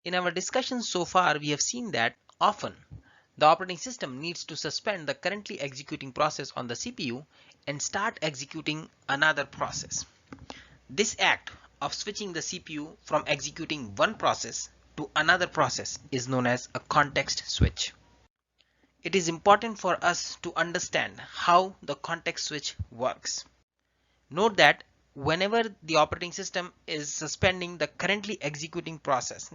In our discussion so far, we have seen that often the operating system needs to suspend the currently executing process on the CPU and start executing another process. This act of switching the CPU from executing one process to another process is known as a context switch. It is important for us to understand how the context switch works. Note that whenever the operating system is suspending the currently executing process,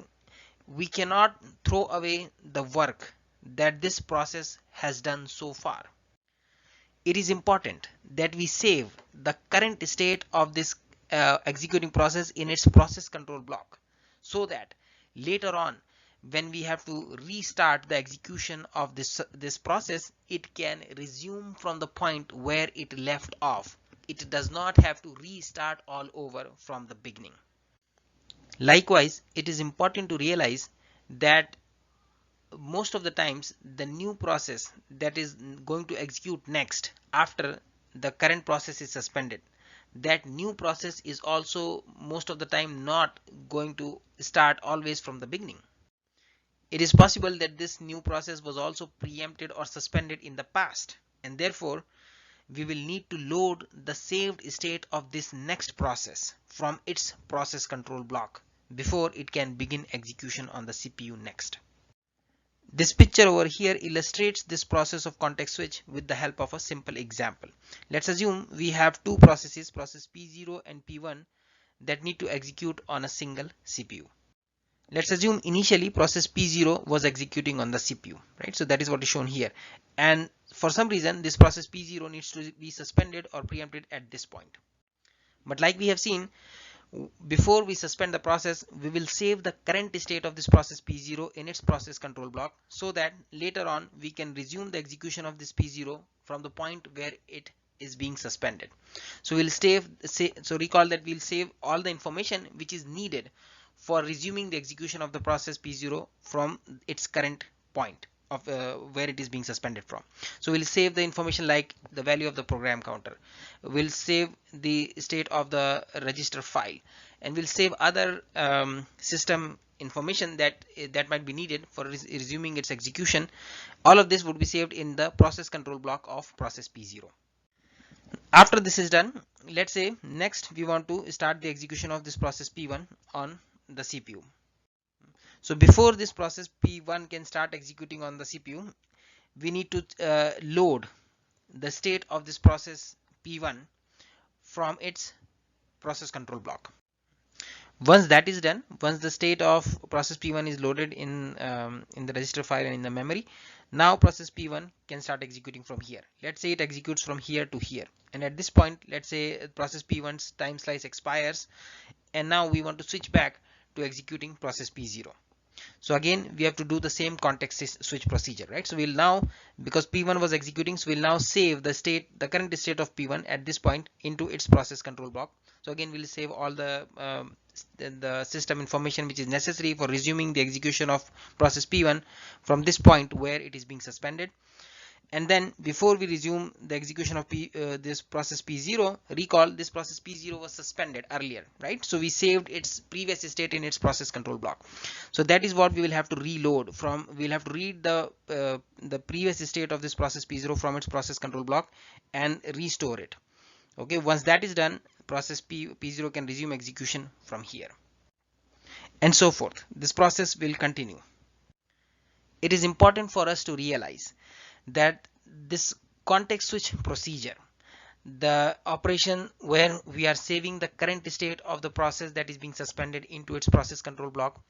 we cannot throw away the work that this process has done so far. It is important that we save the current state of this executing process in its process control block, so that later on when we have to restart the execution of this process, it can resume from the point where it left off. It does not have to restart all over from the beginning. Likewise, it is important to realize that most of the times the new process that is going to execute next after the current process is suspended, that new process is also most of the time not going to start always from the beginning. It is possible that this new process was also preempted or suspended in the past, and therefore we will need to load the saved state of this next process from its process control block before it can begin execution on the CPU next. This picture over here illustrates this process of context switch with the help of a simple example. Let's assume we have two processes, process P0 and P1, that need to execute on a single CPU. Let's assume initially process P0 was executing on the CPU, right? So that is what is shown here. And for some reason, this process P0 needs to be suspended or preempted at this point. But like we have seen, before we suspend the process, we will save the current state of this process P0 in its process control block, so that later on we can resume the execution of this P0 from the point where it is being suspended. So recall that we'll save all the information which is needed for resuming the execution of the process P0 from its current point of where it is being suspended from. So we'll save the information like the value of the program counter, we'll save the state of the register file, and we'll save other system information that might be needed for resuming its execution. All of this would be saved in the process control block of process P0. After this is done, let's say next we want to start the execution of this process P1 on the CPU. So before this process P1 can start executing on the CPU, we need to load the state of this process P1 from its process control block. Once that is done, once the state of process P1 is loaded in the register file and in the memory, now process P1 can start executing from here. Let's say it executes from here to here, and at this point, let's say process P1's time slice expires, and now we want to switch back to executing process P0. So again, we have to do the same context switch procedure, right? So we'll now, because P1 was executing, so we'll now save the current state of P1 at this point into its process control block. So again, we'll save all the system information which is necessary for resuming the execution of process P1 from this point where it is being suspended. And then before we resume the execution of this process P0, recall this process P0 was suspended earlier, right? So we saved its previous state in its process control block. So that is what we will have to reload from. We'll have to read the previous state of this process P0 from its process control block and restore it. Okay, once that is done, process P0 can resume execution from here, and so forth. This process will continue. It is important for us to realize that this context switch procedure, the operation where we are saving the current state of the process that is being suspended into its process control block,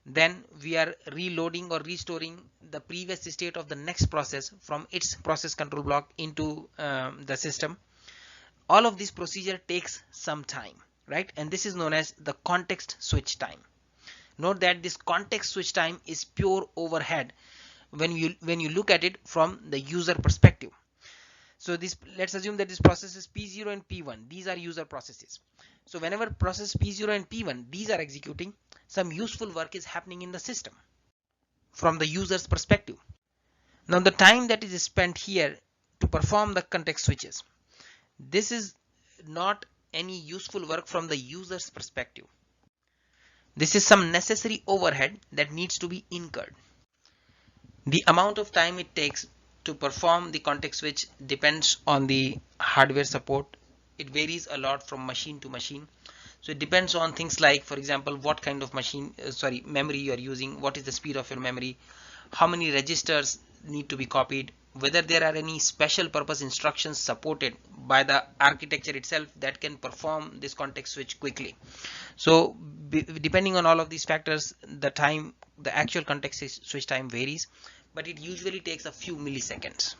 then we are reloading or restoring the previous state of the next process from its process control block into the system. All of this procedure takes some time, right? And this is known as the context switch time. Note that this context switch time is pure overhead when you look at it from the user perspective. So let's assume that this process is P0 and P1. These are user processes. So whenever process P0 and P1, these are executing, some useful work is happening in the system from the user's perspective. Now the time that is spent here to perform the context switches, this is not any useful work from the user's perspective. This is some necessary overhead that needs to be incurred. The amount of time it takes to perform the context switch depends on the hardware support. It varies a lot from machine to machine. So it depends on things like, for example, what kind of memory you are using, what is the speed of your memory, how many registers need to be copied, whether there are any special purpose instructions supported by the architecture itself that can perform this context switch quickly. So depending on all of these factors, the actual context switch time varies, but it usually takes a few milliseconds.